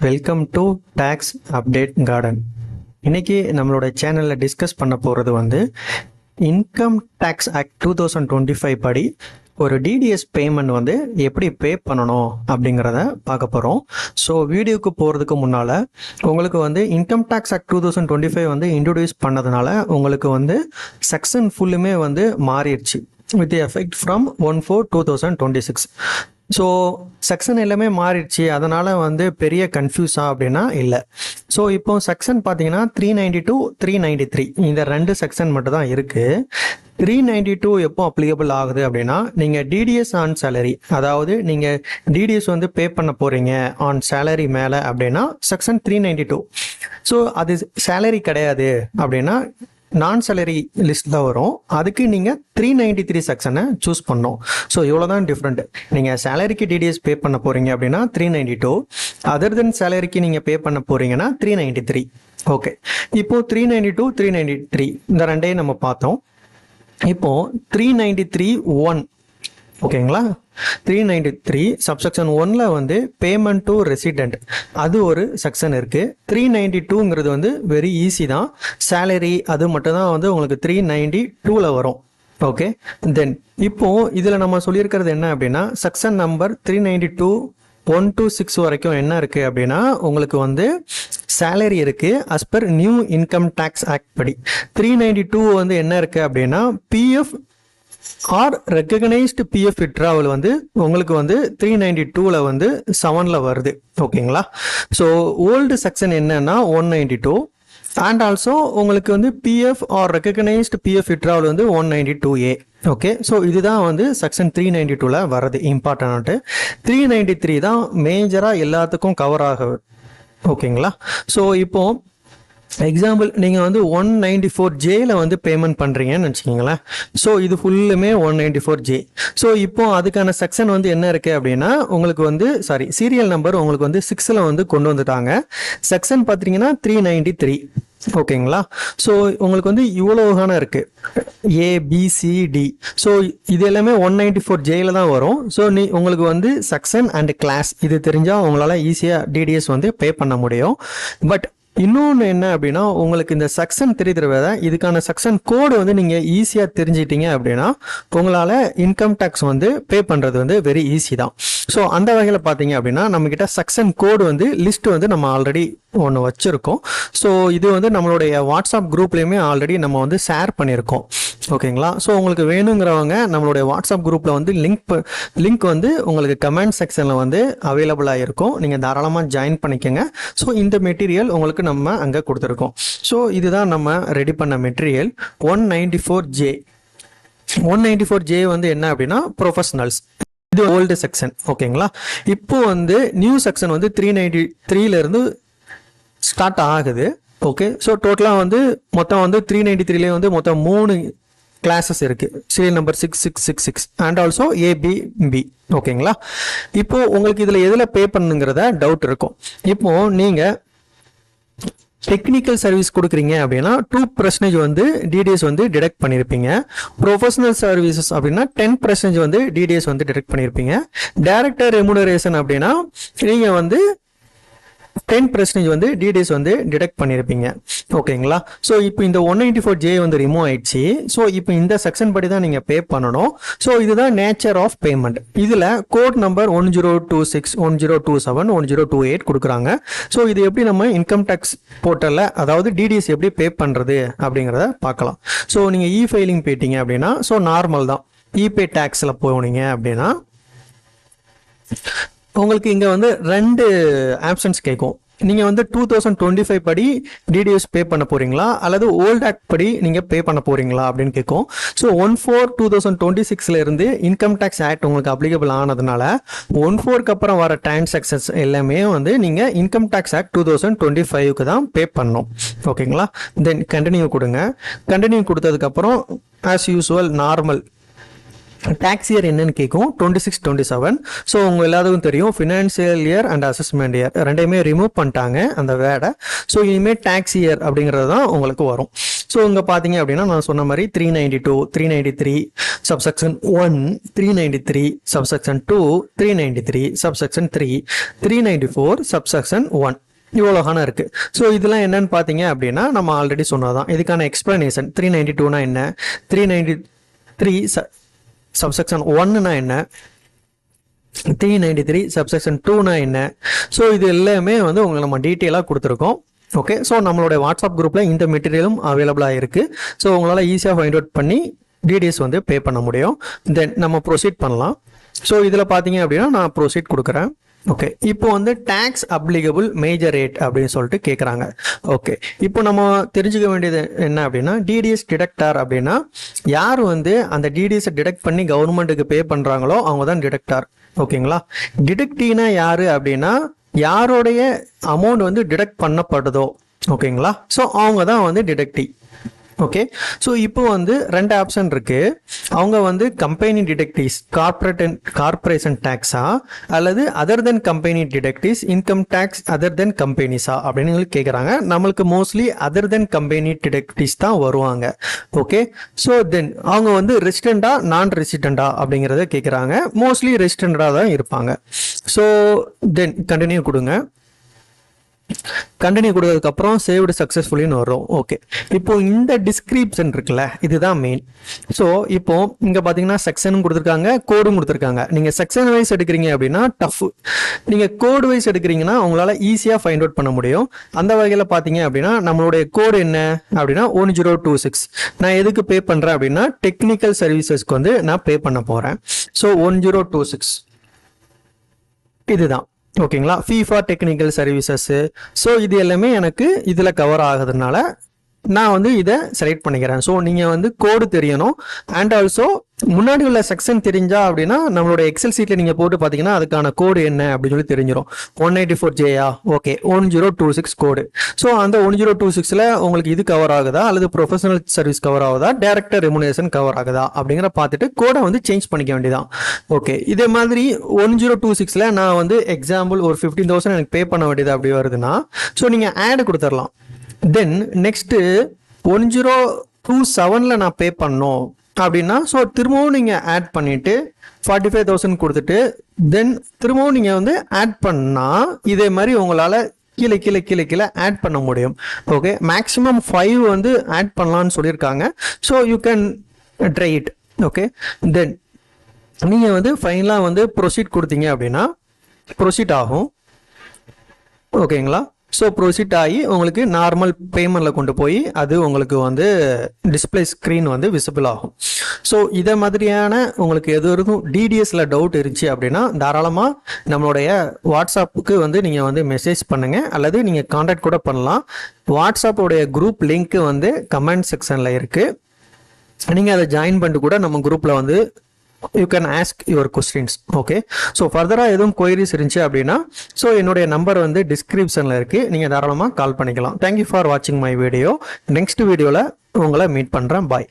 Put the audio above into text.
Welcome to tax update garden. இன்னைக்கு நம்மளோட சேனலில் டிஸ்கஸ் பண்ண போகிறது இன்கம் டேக்ஸ் ஆக்ட் 2025 படி ஒரு டிடிஎஸ் பேமெண்ட் எப்படி பே பண்ணணும் அப்படிங்கிறத பார்க்க போகிறோம். ஸோ வீடியோக்கு போகிறதுக்கு முன்னால் உங்களுக்கு இன்கம் டேக்ஸ் ஆக்ட் 2025 இன்ட்ரடியூஸ் பண்ணதுனால உங்களுக்கு செக்ஷன் ஃபுல்லுமே மாறிடுச்சு with effect from 1/4/2026. So section எல்லாமே மாறிடுச்சு. அதனால் பெரிய கன்ஃபியூஸா அப்படின்னா இல்லை. ஸோ இப்போ செக்ஷன் பார்த்தீங்கன்னா 392 393 இந்த ரெண்டு செக்ஷன் மட்டும் தான் இருக்குது. 392 எப்போ அப்ளிகபிள் ஆகுது அப்படின்னா நீங்கள் டிடிஎஸ் ஆன் சேலரி, அதாவது நீங்கள் டிடிஎஸ் பே பண்ண போகிறீங்க ஆன் சேலரி மேலே அப்படின்னா செக்ஷன் 392. ஸோ அது சேலரி கிடையாது அப்படின்னா நான் சேலரி லிஸ்ட் தான் வரும். அதுக்கு நீங்கள் 393 செக்ஷனை சூஸ் பண்ணோம். ஸோ இவ்வளோ தான் டிஃப்ரெண்ட். நீங்கள் சேலரிக்கு டிடிஎஸ் பே பண்ண போகிறீங்க அப்படின்னா 392, அதர் தென் சேலரிக்கு நீங்கள் பே பண்ண போகிறீங்கன்னா 393. ஓகே, இப்போது 392 393 இந்த ரெண்டையும் நம்ம பார்த்தோம். இப்போது 393(1) ஓகேங்களா. 393 சப்செக்ஷன் 1ல் பேமெண்ட் டு ரெசிடென்ட் அது ஒரு செக்ஷன் இருக்குது. 392ங்கிறது வெரி ஈஸி தான். சேலரி அது மட்டும் தான் உங்களுக்கு 392ல் வரும். ஓகே, தென் இப்போது இதில் நம்ம சொல்லியிருக்கிறது என்ன அப்படின்னா செக்ஷன் நம்பர் 392 1 to 6 வரைக்கும் என்ன இருக்குது அப்படின்னா உங்களுக்கு சேலரி இருக்குது as per new income tax act படி. 392 என்ன இருக்குது அப்படின்னா PF or recognised PF withdrawal உங்களுக்கு 392ல் 7ல் வருது. ஓகேங்களா. ஸோ ஓல்டு செக்ஷன் என்னன்னா 192 அண்ட் ஆல்சோ உங்களுக்கு PF or recognised PF withdrawal 192A. Okay, so இதுதான் செக்ஷன் 392ல் வர்றது. இம்பார்ட்டன்ட்டு 393 தான் மேஜராக எல்லாத்துக்கும் கவர் ஆகுது. ஓகேங்களா. ஸோ இப்போ எக்ஸாம்பிள் நீங்கள் 194Jல பேமெண்ட் பண்ணுறீங்கன்னு வச்சுக்கிங்களேன். ஸோ இது ஃபுல்லுமே 194J. ஸோ இப்போ அதுக்கான செக்ஷன் என்ன இருக்குது அப்படின்னா உங்களுக்கு சீரியல் நம்பர் உங்களுக்கு 6ல் கொண்டு வந்துட்டாங்க. செக்ஷன் பார்த்தீங்கன்னா 393. ஓகேங்களா. ஸோ உங்களுக்கு இவ்வளோகான இருக்குது ABCD. ஸோ இது எல்லாமே 194Jல தான் வரும். ஸோ உங்களுக்கு செக்ஷன் அண்ட் கிளாஸ் இது தெரிஞ்சால் உங்களால் ஈஸியாக டிடிஎஸ் பே பண்ண முடியும். பட் இன்னொன்று என்ன அப்படின்னா உங்களுக்கு இந்த செக்ஷன் தெரிகிறத இதுக்கான செக்ஷன் கோடு நீங்கள் ஈஸியாக தெரிஞ்சிட்டீங்க அப்படின்னா உங்களால் இன்கம் டேக்ஸ் பே பண்ணுறது வெரி ஈஸி தான். ஸோ அந்த வகையில் பார்த்தீங்க அப்படின்னா நம்மக்கிட்ட செக்ஷன் கோடு லிஸ்ட் நம்ம ஆல்ரெடி ஒன்று வச்சுருக்கோம். ஸோ இது நம்மளுடைய வாட்ஸ்அப் குரூப்லேயுமே ஆல்ரெடி நம்ம ஷேர் பண்ணியிருக்கோம். ஓகேங்களா. ஸோ உங்களுக்கு வேணுங்கிறவங்க நம்மளுடைய வாட்ஸ்அப் குரூப்பில் லிங்க் உங்களுக்கு கமெண்ட் செக்ஷனில் அவைலபிளாக இருக்கும். நீங்கள் தாராளமாக ஜாயின் பண்ணிக்கோங்க. ஸோ இந்த மெட்டீரியல் உங்களுக்கு நம்ம அங்கே கொடுத்துருக்கோம். ஸோ இதுதான் நம்ம ரெடி பண்ண மெட்டீரியல் 194J. 194J என்ன அப்படின்னா ப்ரொஃபஷனல்ஸ், இது ஓல்டு செக்ஷன். ஓகேங்களா. இப்போ நியூ செக்ஷன் 393லேருந்து ஸ்டார்ட் ஆகுது. ஓகே, ஸோ டோட்டலாக மொத்தம் 393லேயே மொத்தம் 3 கிளாஸஸ் இருக்குது. Serial number 6666 and also ABB. ஓகேங்களா. இப்போ உங்களுக்கு இதில் எதில் பே பண்ணுங்கிறத டவுட் இருக்கும். இப்போ நீங்கள் டெக்னிக்கல் சர்வீஸ் கொடுக்குறீங்க அப்படின்னா 2% டிடிஎஸ் டிடெக்ட் பண்ணியிருப்பீங்க. ப்ரொஃபஷனல் சர்வீசஸ் அப்படின்னா 10% டிடிஎஸ் டிடெக்ட் பண்ணியிருப்பீங்க. டைரக்டர் ரெமுனரேஷன் அப்படின்னா நீங்கள் 10% டிடிஎஸ் டிடெக்ட் பண்ணியிருப்பீங்க. ஓகேங்களா. ஸோ இப்போ இந்த 194J ரிமூவ் ஆயிடுச்சு. ஸோ இப்போ இந்த செக்ஷன் படி தான் நீங்கள் பே பண்ணணும். ஸோ இதுதான் நேச்சர் ஆஃப் பேமெண்ட். இதில் கோட் நம்பர் 1026 1027 1028 கொடுக்குறாங்க. ஸோ இது எப்படி நம்ம இன்கம் டேக்ஸ் போர்ட்டலில் அதாவது டிடிஎஸ் எப்படி பே பண்ணுறது அப்படிங்கிறத பார்க்கலாம். ஸோ நீங்கள் இ ஃபைலிங் போயிட்டீங்க அப்படின்னா ஸோ நார்மல் தான். இபே டேக்ஸில் போனீங்க அப்படின்னா உங்களுக்கு இங்கே 2 ஆப்ஷன்ஸ் கேட்கும். நீங்கள் 2025 படி டிடிஎஸ் பே பண்ண போகிறீங்களா அல்லது ஓல்ட் ஆக்ட் படி நீங்கள் பே பண்ண போகிறீங்களா அப்படின்னு கேட்கும். ஸோ 1/4/2026 இன்கம் டேக்ஸ் ஆக்ட் உங்களுக்கு அப்ளிகபிள் ஆனதுனால 1/4க்கு அப்புறம் வர டிரான்சாக்ஷன்ஸ் எல்லாமே நீங்கள் இன்கம் டேக்ஸ் ஆக்ட் 2025க்கு தான் பே பண்ணணும். ஓகேங்களா. தென் கண்டினியூ கொடுங்க. கண்டினியூ கொடுத்ததுக்கப்புறம் as usual normal tax year என்னன்னு கேட்கும் 26-27. ஸோ உங்கள் எல்லாத்துக்கும் தெரியும் financial year and assessment year ரெண்டையுமே ரிமூவ் பண்ணிட்டாங்க அந்த வேர்டை. ஸோ இனிமேல் டேக்ஸ் இயர் அப்படிங்கிறது தான் உங்களுக்கு வரும். ஸோ இங்கே பார்த்தீங்க அப்படின்னா நான் சொன்ன மாதிரி 392, 393 சப்செக்ஷன் 1, 393 சப்செக்ஷன் 2, 393 சப்செக்ஷன் 3, 394 சப்செக்ஷன் 1 இவ்வளோகான இருக்கு. ஸோ இதெல்லாம் என்னன்னு பார்த்தீங்க அப்படின்னா நம்ம ஆல்ரெடி சொன்னதான். இதுக்கான எக்ஸ்பிளனேஷன் 392னா என்ன, 393 சப்செக்ஷன் 1னா என்ன, 393 சப்செக்ஷன் 2னா என்ன. ஸோ இது எல்லாமே வந்து உங்களுக்கு நம்ம டீட்டெயிலாக கொடுத்துருக்கோம். ஓகே, ஸோ நம்மளுடைய வாட்ஸ்அப் குரூப்பில் இந்த மெட்டீரியலும் அவைலபிளாக இருக்குது. ஸோ உங்களால் ஈஸியாக ஃபைண்ட் அவுட் பண்ணி டிடிஎஸ் வந்து பே பண்ண முடியும். தென் நம்ம ப்ரொசீட் பண்ணலாம். ஸோ இதில் பார்த்தீங்க அப்படின்னா நான் ப்ரொசீட் கொடுக்குறேன். ஓகே, இப்போ வந்து டேக்ஸ் அப்ளிகபிள் மேஜர் ரேட் அப்படின்னு சொல்லிட்டு கேட்குறாங்க. ஓகே, இப்போ நம்ம தெரிஞ்சுக்க வேண்டியது என்ன அப்படின்னா, டிடிஎஸ் டிடக்டார் அப்படின்னா யார் வந்து அந்த டிடிஎஸ் டிடக்ட் பண்ணி கவர்மெண்ட்டுக்கு பே பண்ணுறாங்களோ அவங்க தான் டிடக்டார். ஓகேங்களா, டிடக்டினா யாரு அப்படின்னா யாருடைய அமௌண்ட் வந்து டிடக்ட் பண்ணப்படுதோ, ஓகேங்களா, ஸோ அவங்க தான் வந்து டிடக்டி. ஓகே, ஸோ இப்போ வந்து 2 ஆப்ஷன் இருக்கு. அவங்க வந்து கம்பெனி டிடக்டிவ்ஸ் கார்பரேஷன் டேக்ஸா அல்லது other than company detectives income tax other than கம்பெனிஸா அப்படின்னு கேட்குறாங்க. நம்மளுக்கு mostly other than company detectives தான் வருவாங்க. ஓகே, ஸோ தென் அவங்க வந்து ரெசிடெண்டா நான் ரெசிடெண்டா அப்படிங்கிறத கேட்குறாங்க. மோஸ்ட்லி ரெசிடெண்டாக தான் இருப்பாங்க. ஸோ தென் கண்டினியூ கொடுங்க. கண்டினியூ கொடுத்ததுக்கப்புறம் சேவ்டு சக்ஸஸ்ஃபுல்லின்னு வரும். ஓகே, இப்போ இந்த டிஸ்கிரிப்ஷன் இருக்குல்ல, இதுதான் மெயின். ஸோ இப்போ இங்கே பார்த்தீங்கன்னா செக்ஷனும் கொடுத்துருக்காங்க, கோடும் கொடுத்துருக்காங்க. நீங்கள் செக்ஷன் வைஸ் எடுக்கிறீங்க அப்படின்னா டஃப், நீங்கள் கோடு வைஸ் எடுக்கிறீங்கன்னா உங்களால் ஈஸியாக ஃபைண்ட் அவுட் பண்ண முடியும். அந்த வகையில் பார்த்தீங்க அப்படின்னா நம்மளுடைய கோடு என்ன அப்படின்னா 1026. நான் எதுக்கு பே பண்ணுறேன் அப்படின்னா டெக்னிக்கல் சர்வீசஸ்க்கு வந்து நான் பே பண்ண போகிறேன். ஸோ 1026 இதுதான். ஓகேங்களா, ஃபீ ஃபார் டெக்னிக்கல் சர்வீசஸ். ஸோ இது எல்லாமே எனக்கு இதில் கவர் ஆகுதுனால நான் வந்து இதை செலக்ட் பண்ணிக்கிறேன். ஸோ நீங்கள் வந்து கோடு தெரியணும். அண்ட் ஆல்சோ முன்னாடி உள்ள செக்ஷன் தெரிஞ்சா அப்படின்னா நம்மளோட எக்ஸல் சீட்டில் நீங்கள் போட்டு பார்த்தீங்கன்னா அதுக்கான கோடு என்ன அப்படின்னு சொல்லி தெரிஞ்சிடும். 194Jயா, ஓகே, 1026 கோடு. ஸோ அந்த 1026ல் உங்களுக்கு இது கவர் ஆகுதா அல்லது ப்ரொஃபஷனல் சர்வீஸ் கவர் ஆகுதா, டைரக்டர் ரெமுனேஷன் கவர் ஆகுதா அப்படிங்கிற பார்த்துட்டு கோடை வந்து சேஞ்ச் பண்ணிக்க வேண்டியதான். ஓகே, இதே மாதிரி 1026ல் நான் வந்து எக்ஸாம்பிள் ஒரு 15,000 எனக்கு பே பண்ண வேண்டியது அப்படி வருதுன்னா ஸோ நீங்கள் ஆட் கொடுத்துடலாம். தென் நெக்ஸ்ட்டு 1027ல் நான் பே பண்ணோம் அப்படின்னா ஸோ திரும்பவும் நீங்கள் ஆட் பண்ணிவிட்டு 45,000 கொடுத்துட்டு தென் திரும்பவும் நீங்கள் வந்து ஆட் பண்ணால் இதே மாதிரி உங்களால் கீழே கீழே கீழே கீழே ஆட் பண்ண முடியும். ஓகே, மேக்ஸிமம் 5 வந்து ஆட் பண்ணலான்னு சொல்லியிருக்காங்க. So you can try it. Okay, then நீங்கள் வந்து ஃபைனலாக வந்து ப்ரொசீட் கொடுத்தீங்க அப்படின்னா ப்ரொசீட் ஆகும். ஓகேங்களா, ஸோ ப்ரொசீட் ஆகி உங்களுக்கு நார்மல் பேமெண்ட்டில் கொண்டு போய் அது உங்களுக்கு வந்து டிஸ்பிளே ஸ்க்ரீன் வந்து விசிபிள் ஆகும். ஸோ இதை மாதிரியான உங்களுக்கு எதுவும் டிடிஎஸில் டவுட் இருந்துச்சு அப்படின்னா தாராளமாக நம்மளுடைய வாட்ஸ்அப்புக்கு வந்து நீங்கள் வந்து மெசேஜ் பண்ணுங்கள் அல்லது நீங்கள் காண்டாக்ட் கூட பண்ணலாம். வாட்ஸ்அப்போடைய குரூப் லிங்க்கு வந்து கமெண்ட் செக்ஷனில் இருக்குது. நீங்கள் அதை ஜாயின் பண்ணிட்டு கூட நம்ம குரூப்பில் வந்து you can ask your questions. Okay, so ஃபர்தராக எதுவும் கொயரிஸ் இருந்துச்சு அப்படின்னா ஸோ என்னுடைய நம்பர் வந்து டிஸ்கிரிப்ஷனில் இருக்குது, நீங்கள் தாராளமாக கால் பண்ணிக்கலாம். தேங்க்யூ ஃபார் வாட்சிங் மை வீடியோ. நெக்ஸ்ட் வீடியோவில் உங்களை மீட் பண்ணுறேன். பாய்.